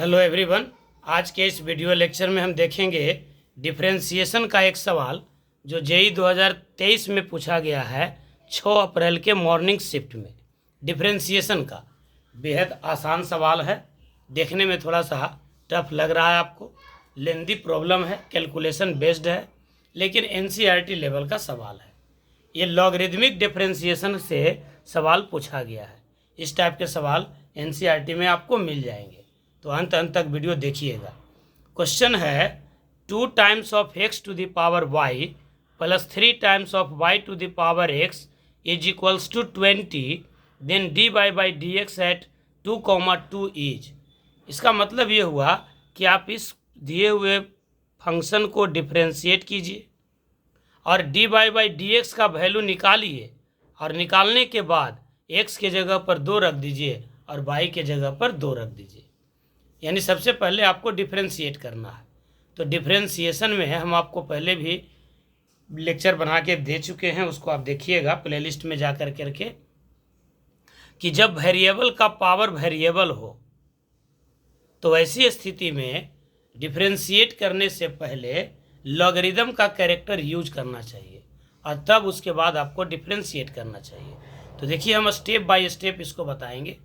Hello everyone. आज के इस वीडियो लेक्चर में हम देखेंगे डिफरेंशिएशन का एक सवाल जो जेईई 2023 में पूछा गया है 6 अप्रैल के मॉर्निंग शिफ्ट में। डिफरेंशिएशन का बेहद आसान सवाल है, देखने में थोड़ा सा टफ लग रहा है आपको, लेंदी प्रॉब्लम है, कैलकुलेशन बेस्ड है, लेकिन एनसीईआरटी लेवल का सवाल है। ये लॉगरिदमिक डिफरेंशिएशन से सवाल पूछा गया है। इस टाइप के सवाल एनसीईआरटी में आपको मिल जाएंगे, तो अंत तक वीडियो देखिएगा। क्वेश्चन है 2 times of x to the power y plus 3 times of y to the power x is equals to 20, then dy/dx at 2, 2 is. इसका मतलब ये हुआ कि आप इस दिए हुए फंक्शन को डिफरेंशिएट कीजिए और dy/dx का वैल्यू निकालिए और निकालने के बाद x के जगह पर 2 रख दीजिए और y के जगह पर 2 रख दीजिए। यानी सबसे पहले आपको डिफरेंशिएट करना है। तो डिफरेंशिएशन में हम आपको पहले भी लेक्चर बना के दे चुके हैं, उसको आप देखिएगा प्लेलिस्ट में जा कर करके, कि जब वेरिएबल का पावर वेरिएबल हो तो ऐसी स्थिति में डिफरेंशिएट करने से पहले लॉगरिदम का कैरेक्टर यूज करना चाहिए और तब उसके बाद आपको डिफरेंशिएट करना चाहिए। तो देखिए हम स्टेप बाय स्टेप इसको बताएंगे,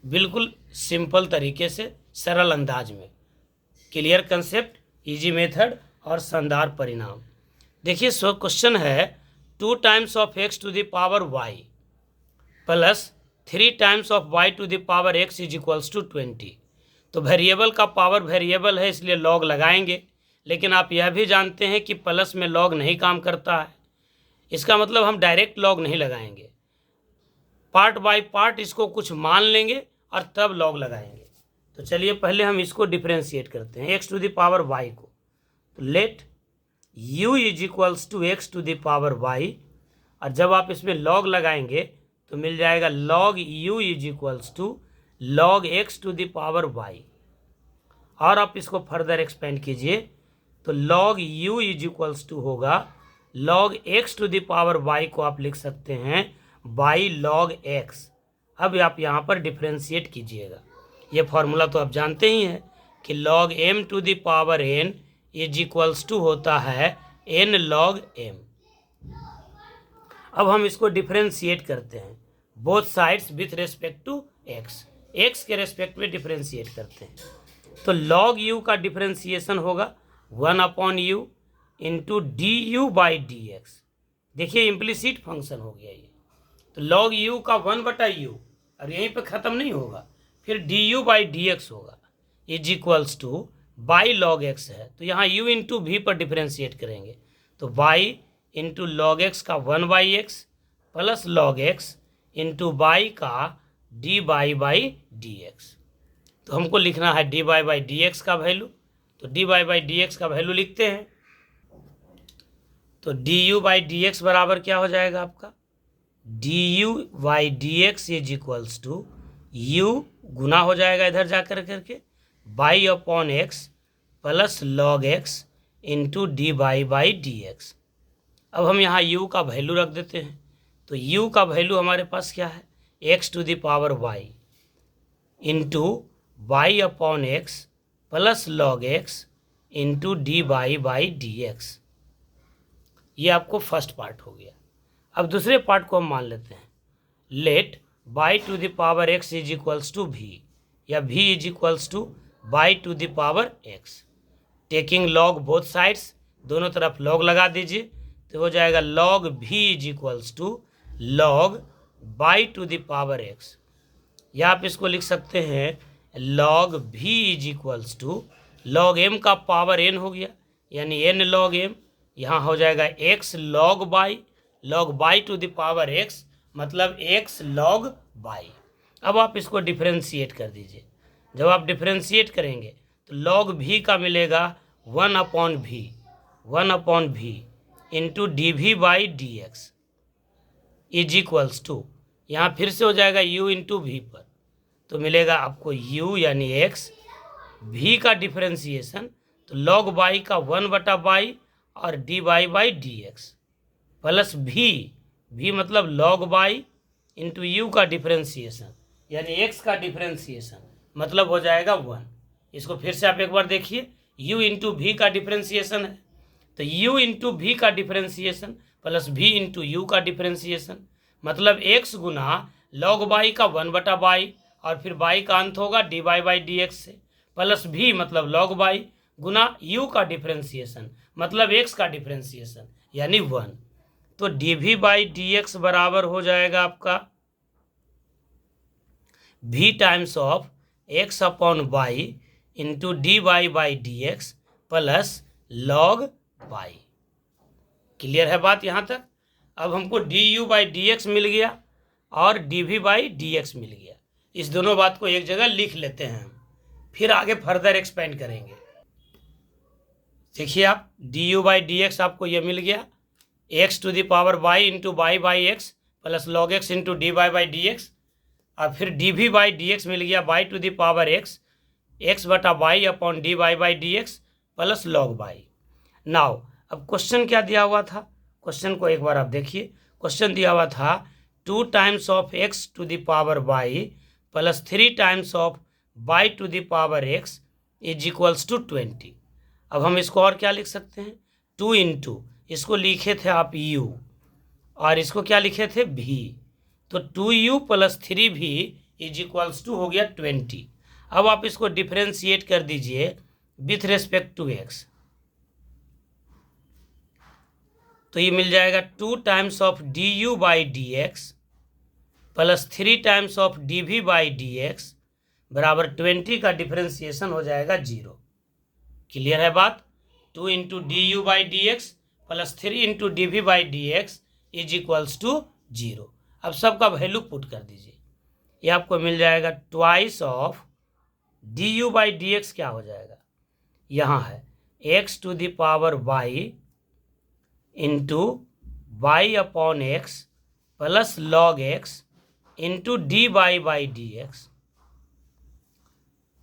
बिल्कुल सिंपल तरीके से, सरल अंदाज में। क्लियर कंसेप्ट, इजी मेथड और शानदार परिणाम। देखिए क्वेश्चन है 2 times of x to the power y plus 3 times of y to the power x is equals to 20। तो वेरिएबल का पावर वेरिएबल है, इसलिए लॉग लगाएंगे, लेकिन आप यह भी जानते हैं कि प्लस में लॉग नहीं काम करता है। इसका मतलब हम डायरेक्ट लॉग नहीं लगाएंगे, पार्ट बाय पार्ट इसको कुछ मान लेंगे और तब लॉग लगाएंगे। तो चलिए पहले हम इसको डिफरेंशिएट करते हैं x to the power y को। तो let u is equals to x to the power y, और जब आप इसमें लॉग लगाएंगे तो मिल जाएगा log u is equals to log x to the power y। और आप इसको फर्दर एक्सपेंड कीजिए तो log u is equals to होगा log x to the power y को आप लिख सकते हैं बाई log x। अब आप यहाँ पर डिफरेंशिएट कीजिएगा। ये फॉर्मूला तो आप जानते ही हैं कि log m to the power n is equals to होता है n log m। अब हम इसको डिफरेंशिएट करते हैं both sides with respect to x के रेस्पेक्ट में डिफरेंशिएट करते हैं। तो log u का डिफरेंशिएशन होगा 1/u इंटू du/dx। देखिए इम्प्लिसिट फंक्शन हो गया ये। तो log u का 1/u, और यहीं पे ख़त्म नहीं होगा, फिर du/dx होगा is equals to by log x है, तो यहाँ u इंटू वी पर डिफरेंशिएट करेंगे। तो y इंटू लॉग एक्स का 1/x plus log x into by का dy/dx। तो हमको लिखना है dy/dx का वैल्यू, तो dy/dx का वैल्यू लिखते हैं। तो du/dx बराबर क्या हो जाएगा आपका, du/dx is equals to u गुना हो जाएगा इधर जा कर करके by upon x plus log x into dy/dx। अब हम यहाँ u का वैल्यू रख देते हैं। तो u का वैल्यू हमारे पास क्या है, x to the power y into by upon x plus log x into dy/dx। ये आपको फर्स्ट पार्ट हो गया। अब दूसरे पार्ट को हम मान लेते हैं, let y to the power x is equals to v, या v is equals to y to the power x। Taking log both sides, दोनों तरफ लॉग लगा दीजिए, तो हो जाएगा log v is equals to log y to the power x, या आप इसको लिख सकते हैं log v is equals to log m का पावर n हो गया, यानी n log m। यहाँ हो जाएगा x log y to the power x, मतलब x log बाई। अब आप इसको डिफरेंशिएट कर दीजिए। जब आप डिफरेंशिएट करेंगे तो log v का मिलेगा 1/v into dv/dx is equals to, यहाँ फिर से हो जाएगा u इंटू वी पर, तो मिलेगा आपको u यानी x, v का डिफरेंशिएशन तो log बाई का 1/बाई और dy/dx प्लस v मतलब log बाई इंटू u का डिफरेंशिएशन यानी x का डिफरेंशिएशन, मतलब हो जाएगा 1। इसको फिर से आप एक बार देखिए, u इंटू वी का डिफ्रेंसिएशन है, तो u इंटू वी का differentiation plus v into you का डिफ्रेंसिएशन, मतलब x गुना लॉग बाई का 1/बाई और फिर बाई का अंत होगा dy बाई डी एक्स से, प्लस v मतलब लॉग बाई गुना u का डिफ्रेंसिएशन मतलब x का डिफ्रेंसिएशन यानी 1। तो dv बाई डी एक्स बराबर हो जाएगा आपका v times of x upon by into D Y by D x plus log by. Clear है बात यहाँ तक? अब हमको D you by D X मिल गया और D we by D X मिल गया। इस दोनों बात को एक जगह लिख लेते हैं हम, फिर आगे फर्दर एक्सपेंड करेंगे। देखिए आप, D you by D X आपको ये मिल गया, X to the power Y into Y by X plus log x into D Y by D X, और फिर D we by D X मिल गया Y to the power X बटा Y upon D Y by D x plus log by. Now अब question क्या दिया हुआ था, क्वेश्चन को एक बार आप देखिए। क्वेश्चन दिया हुआ था 2 times of x to the power y plus 3 times of y to the power x is equals to 20। अब हम इसको और क्या लिख सकते हैं, 2 इंटू, इसको लिखे थे आप u और इसको क्या लिखे थे v, तो 2u plus 3v is equals to हो गया 20। अब आप इसको डिफ्रेंशिएट कर दीजिए विथ रेस्पेक्ट टू x, तो ये मिल जाएगा 2 times of D you by D x plus 3 times of D we by D x बराबर 20 का डिफ्रेंसिएशन हो जाएगा 0। क्लियर है बात? 2 into d you by D x plus 3 into d we by D x is equals to 0। अब सबका value put कर दीजिए, ये आपको मिल जाएगा twice of D you by D X क्या हो जाएगा, यहाँ है X to the power Y into Y upon x plus log x into D Y by D x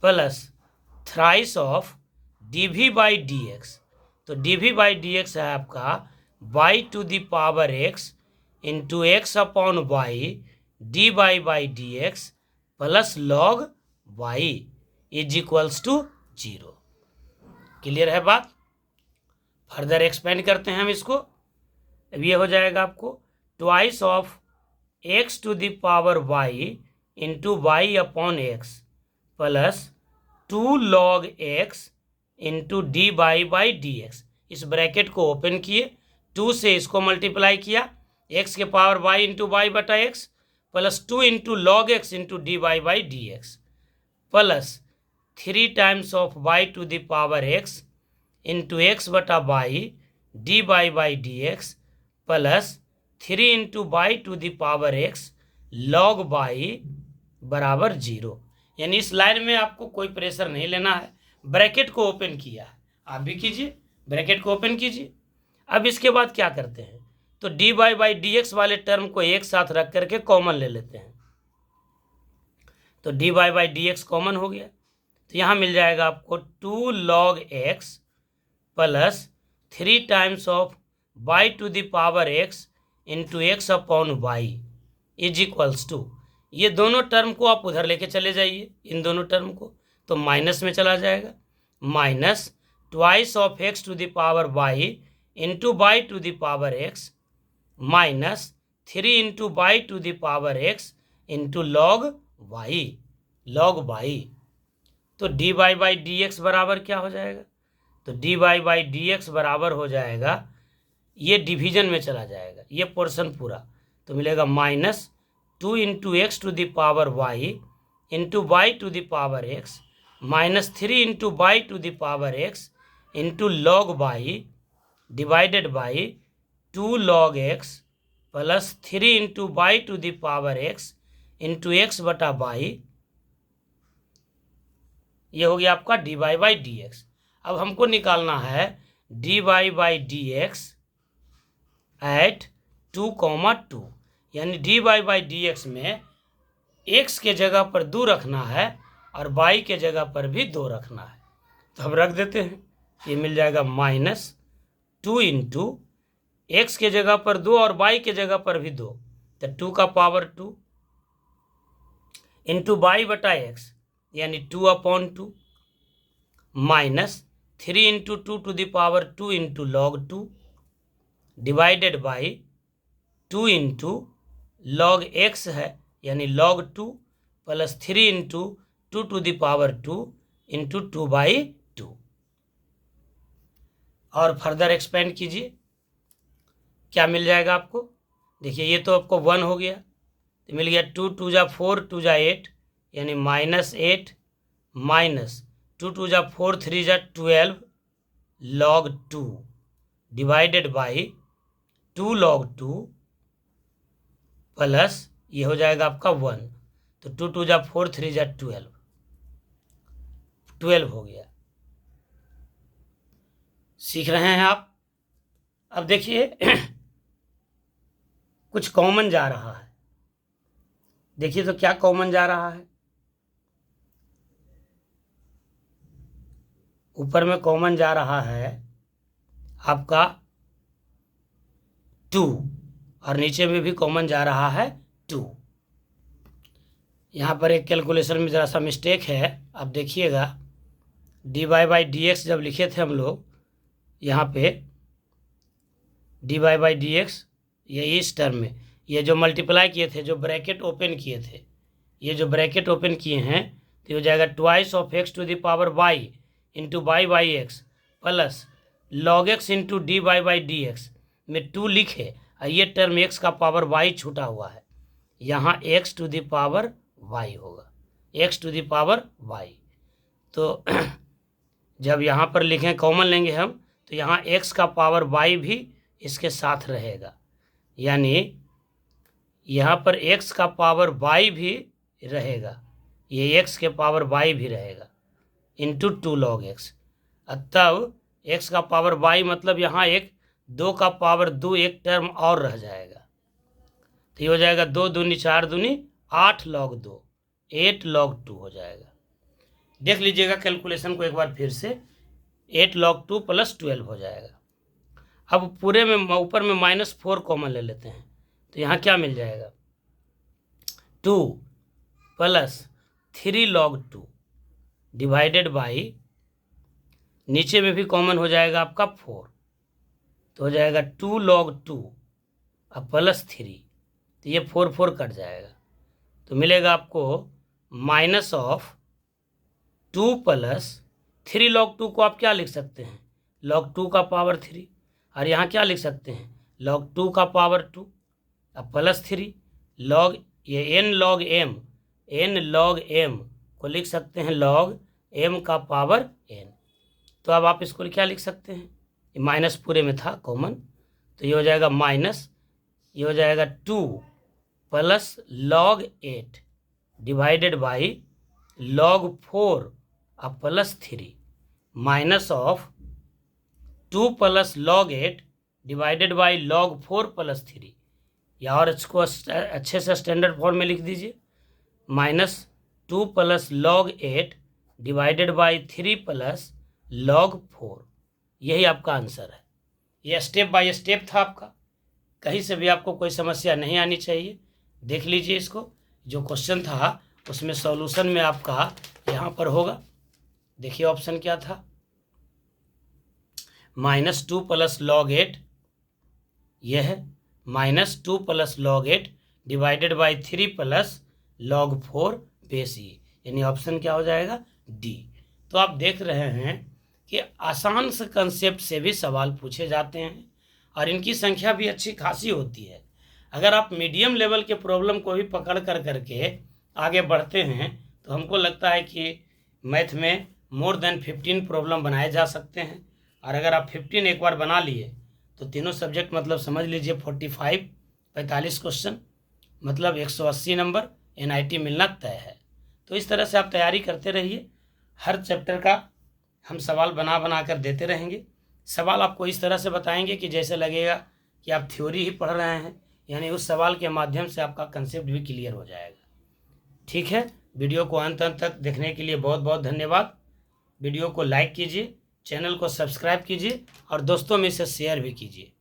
plus thrice of D we by D X, तो D we by D X है आपका Y to the power x into x upon Y D Y by D x plus log Y is equals to 0। Clear है बात? Further expand करते हैं हम इसको। अब ये हो जाएगा आपको twice of x to the power Y into Y upon x plus 2 log x into D Y by D x. इस ब्रैकेट को ओपन किए, 2 से इसको मल्टीप्लाई किया, एक्स के पावर वाई इंटू वाई बटा x plus 2 into log x into D Y by D x plus 3 times of y to the power x into x बटा y D Y by D x plus 3 into Y to the power x log y बराबर 0। यानी इस line में आपको कोई pressure नहीं लेना है, ब्रैकेट को ओपन किया है, आप भी कीजिए, ब्रैकेट को ओपन कीजिए। अब इसके बाद क्या करते हैं, तो D Y by D x वाले टर्म को एक साथ रख करके कॉमन ले लेते हैं, तो D Y by D x common हो गया, तो यहाँ मिल जाएगा आपको 2 log x plus 3 times of y to the power x into x upon y is equals to, ये दोनों टर्म को आप उधर लेके चले जाइए, इन दोनों टर्म को, तो माइनस में चला जाएगा, minus twice of x to the power Y into Y to the power x minus 3 into Y to the power x into log Y. तो D Y by D x बराबर क्या हो जाएगा, तो D Y by D x बराबर हो जाएगा, ये डिवीजन में चला जाएगा ये पोर्शन पूरा, तो मिलेगा minus 2 into x to the power Y into Y to the power x minus 3 into Y to the power x into log y divided by 2 log x plus 3 into Y to the power x into x बटा y. ये हो गया आपका d Y by D x. अब हमको निकालना है d Y by D x at 2,2, यानी d Y by D x में एक्स के जगह पर 2 रखना है और वाई के जगह पर भी 2 रखना है, तो हम रख देते हैं, ये मिल जाएगा माइनस 2 इंटू एक्स के जगह पर 2 और वाई के जगह पर भी 2, तो 2 का पावर 2 इंटू वाई बटा एक्स यानी 2 upon 2 minus 3 into 2 into log 2 divided by 2 into log x है यानी log 2 प्लस 3 इंटू 2 इंटू 2/2 और फर्दर एक्सपेंड कीजिए, क्या मिल जाएगा आपको। देखिए ये तो आपको 1 हो गया, तो मिल गया 2 2 जा 4 2 जा 8 यानी -8 माइनस 2 2 जा 4 3 जा 12 log 2 divided by 2 log 2 plus ये हो जाएगा आपका 1, तो 2 2 जा 4 3 जा 12 हो गया। सीख रहे हैं आप। अब देखिए कुछ कॉमन जा रहा है, देखिए तो क्या कॉमन जा रहा है। ऊपर में कॉमन जा रहा है आपका 2 और नीचे में भी कॉमन जा रहा है 2। यहाँ पर एक कैलकुलेशन में ज़रा सा मिस्टेक है, आप देखिएगा dy/dx जब लिखे थे हम लोग यहाँ पे dy/dx ये इस टर्म में, ये जो मल्टीप्लाई किए थे, जो ब्रैकेट ओपन किए थे, ये जो ब्रैकेट ओपन किए हैं तो हो जाएगा 2 of x to the power y into y/x plus log x into dy/dx में 2 लिखे और ये टर्म x का पावर y छूटा हुआ है, यहाँ x to the power y होगा, x to the power y। तो जब यहाँ पर लिखें कॉमन लेंगे हम तो यहाँ x का पावर y भी इसके साथ रहेगा, यानी यहाँ पर x का पावर y भी रहेगा, ये x के पावर y भी रहेगा इंटू 2 log x। तब x का पावर y मतलब यहाँ एक 2 का पावर 2 एक टर्म और रह जाएगा, तो ये हो जाएगा 2 दूनी 4 दूनी 8 log 2 8 log 2 हो जाएगा। देख लीजिएगा कैलकुलेशन को एक बार फिर से, 8 log 2 प्लस 12 हो जाएगा। अब पूरे में ऊपर में -4 कॉमन ले लेते हैं, तो यहाँ क्या मिल जाएगा 2 प्लस 3 log 2 डिवाइडेड बाई, नीचे में भी कॉमन हो जाएगा आपका 4, तो हो जाएगा 2 log 2 अब प्लस 3, तो ये 4 4 कट जाएगा, तो मिलेगा आपको माइनस ऑफ 2 प्लस 3 log 2 को आप क्या लिख सकते हैं log 2 का पावर 3, और यहाँ क्या लिख सकते हैं log 2 का पावर 2 अब प्लस 3 log ये n log m को लिख सकते हैं log m का पावर n। तो अब आप इसको क्या लिख सकते हैं, ये माइनस पूरे में था कॉमन, तो ये हो जाएगा माइनस, ये हो जाएगा 2 plus log 8 divided by log 4 अब plus 3 minus of 2 plus log 8 divided by log 4 plus 3, या और इसको अच्छे से स्टैंडर्ड फॉर्म में लिख दीजिए, -2 plus log 8 divided by 3 plus log 4। यही आपका आंसर है। यह स्टेप बाय स्टेप था आपका, कहीं से भी आपको कोई समस्या नहीं आनी चाहिए। देख लीजिए इसको, जो क्वेश्चन था उसमें सॉल्यूशन में आपका यहाँ पर होगा, देखिए ऑप्शन क्या था, -2 प्लस log 8 यह है, -2 plus log 8 divided by 3 plus log 4 base E, यानी ऑप्शन क्या हो जाएगा डी। तो आप देख रहे हैं कि आसान से कंसेप्ट से भी सवाल पूछे जाते हैं और इनकी संख्या भी अच्छी खासी होती है। अगर आप मीडियम लेवल के प्रॉब्लम को भी पकड़ करके आगे बढ़ते हैं तो हमको लगता है कि मैथ में मोर देन 15 प्रॉब्लम बनाए जा सकते हैं, और अगर आप 15 एक बार बना लिए तो तीनों सब्जेक्ट मतलब समझ लीजिए 45 क्वेश्चन मतलब 180 नंबर NIT मिलना तय है। तो इस तरह से आप तैयारी करते रहिए, हर चैप्टर का हम सवाल बना कर देते रहेंगे। सवाल आपको इस तरह से बताएंगे कि जैसे लगेगा कि आप थ्योरी ही पढ़ रहे हैं, यानी उस सवाल के माध्यम से आपका कंसेप्ट भी क्लियर हो जाएगा। ठीक है, वीडियो को अंत तक देखने के लिए बहुत बहुत धन्यवाद। वीडियो को लाइक कीजिए, चैनल को सब्सक्राइब कीजिए और दोस्तों में इसे शेयर भी कीजिए।